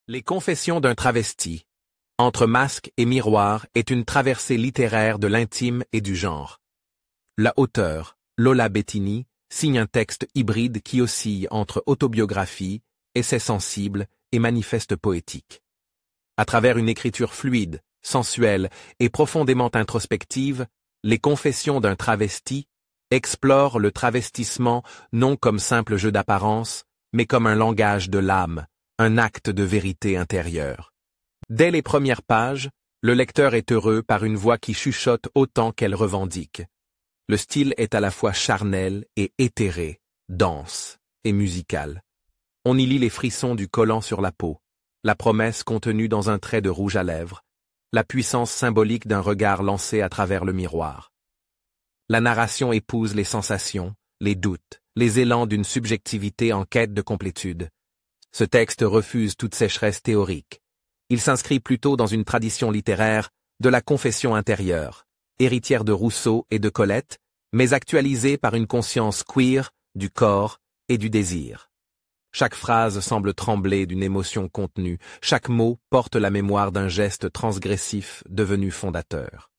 Les confessions d'un travesti, entre masque et miroir, est une traversée littéraire de l'intime et du genre. La auteure, Lola Bettini, signe un texte hybride qui oscille entre autobiographie, essai sensible et manifeste poétique. À travers une écriture fluide, sensuelle et profondément introspective, les confessions d'un travesti explorent le travestissement non comme simple jeu d'apparence, mais comme un langage de l'âme, un acte de vérité intérieure. Dès les premières pages, le lecteur est heureux par une voix qui chuchote autant qu'elle revendique. Le style est à la fois charnel et éthéré, dense et musical. On y lit les frissons du collant sur la peau, la promesse contenue dans un trait de rouge à lèvres, la puissance symbolique d'un regard lancé à travers le miroir. La narration épouse les sensations, les doutes, les élans d'une subjectivité en quête de complétude. Ce texte refuse toute sécheresse théorique. Il s'inscrit plutôt dans une tradition littéraire de la confession intérieure, héritière de Rousseau et de Colette, mais actualisée par une conscience queer du corps et du désir. Chaque phrase semble trembler d'une émotion contenue, chaque mot porte la mémoire d'un geste transgressif devenu fondateur.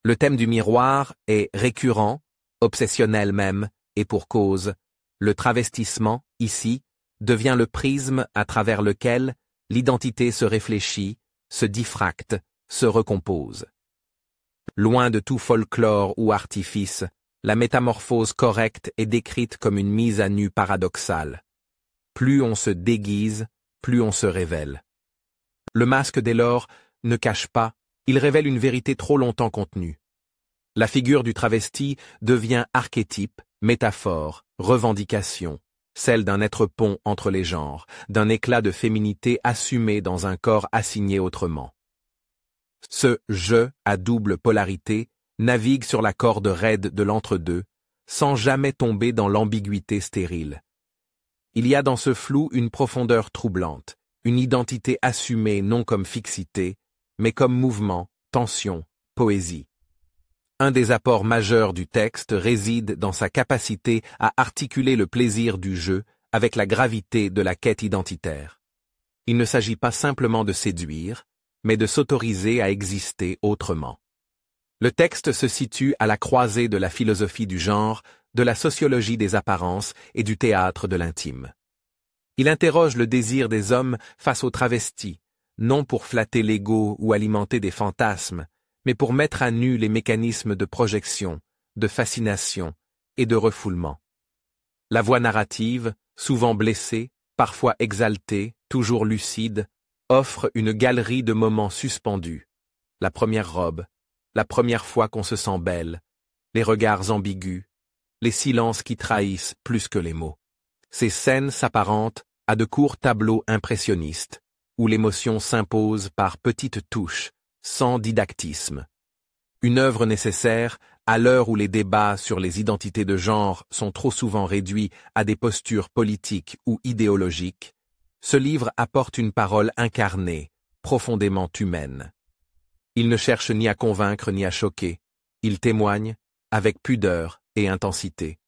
Le thème du miroir est récurrent, obsessionnel même, et pour cause. Le travestissement, ici, devient le prisme à travers lequel l'identité se réfléchit, se diffracte, se recompose. Loin de tout folklore ou artifice, la métamorphose correcte est décrite comme une mise à nu paradoxale. Plus on se déguise, plus on se révèle. Le masque dès lors ne cache pas, il révèle une vérité trop longtemps contenue. La figure du travesti devient archétype, métaphore, revendication, celle d'un être-pont entre les genres, d'un éclat de féminité assumé dans un corps assigné autrement. Ce « je » à double polarité navigue sur la corde raide de l'entre-deux, sans jamais tomber dans l'ambiguïté stérile. Il y a dans ce flou une profondeur troublante, une identité assumée non comme fixité, mais comme mouvement, tension, poésie. Un des apports majeurs du texte réside dans sa capacité à articuler le plaisir du jeu avec la gravité de la quête identitaire. Il ne s'agit pas simplement de séduire, mais de s'autoriser à exister autrement. Le texte se situe à la croisée de la philosophie du genre, de la sociologie des apparences et du théâtre de l'intime. Il interroge le désir des hommes face aux travestis, non pour flatter l'ego ou alimenter des fantasmes, mais pour mettre à nu les mécanismes de projection, de fascination et de refoulement. La voix narrative, souvent blessée, parfois exaltée, toujours lucide, offre une galerie de moments suspendus. La première robe, la première fois qu'on se sent belle, les regards ambigus, les silences qui trahissent plus que les mots. Ces scènes s'apparentent à de courts tableaux impressionnistes, où l'émotion s'impose par petites touches, sans didactisme. Une œuvre nécessaire, à l'heure où les débats sur les identités de genre sont trop souvent réduits à des postures politiques ou idéologiques, ce livre apporte une parole incarnée, profondément humaine. Il ne cherche ni à convaincre ni à choquer, il témoigne, avec pudeur et intensité.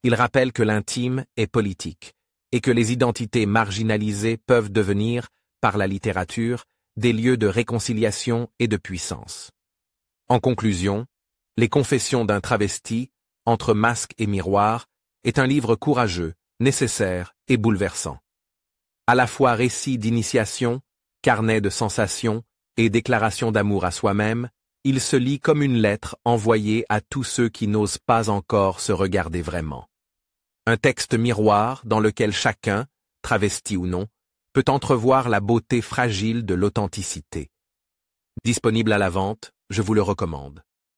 Il rappelle que l'intime est politique, et que les identités marginalisées peuvent devenir, par la littérature, des lieux de réconciliation et de puissance. En conclusion, Les confessions d'un travesti, entre masque et miroir, est un livre courageux, nécessaire et bouleversant. À la fois récit d'initiation, carnet de sensations et déclaration d'amour à soi-même, il se lit comme une lettre envoyée à tous ceux qui n'osent pas encore se regarder vraiment. Un texte miroir dans lequel chacun, travesti ou non, peut entrevoir la beauté fragile de l'authenticité. Disponible à la vente, je vous le recommande.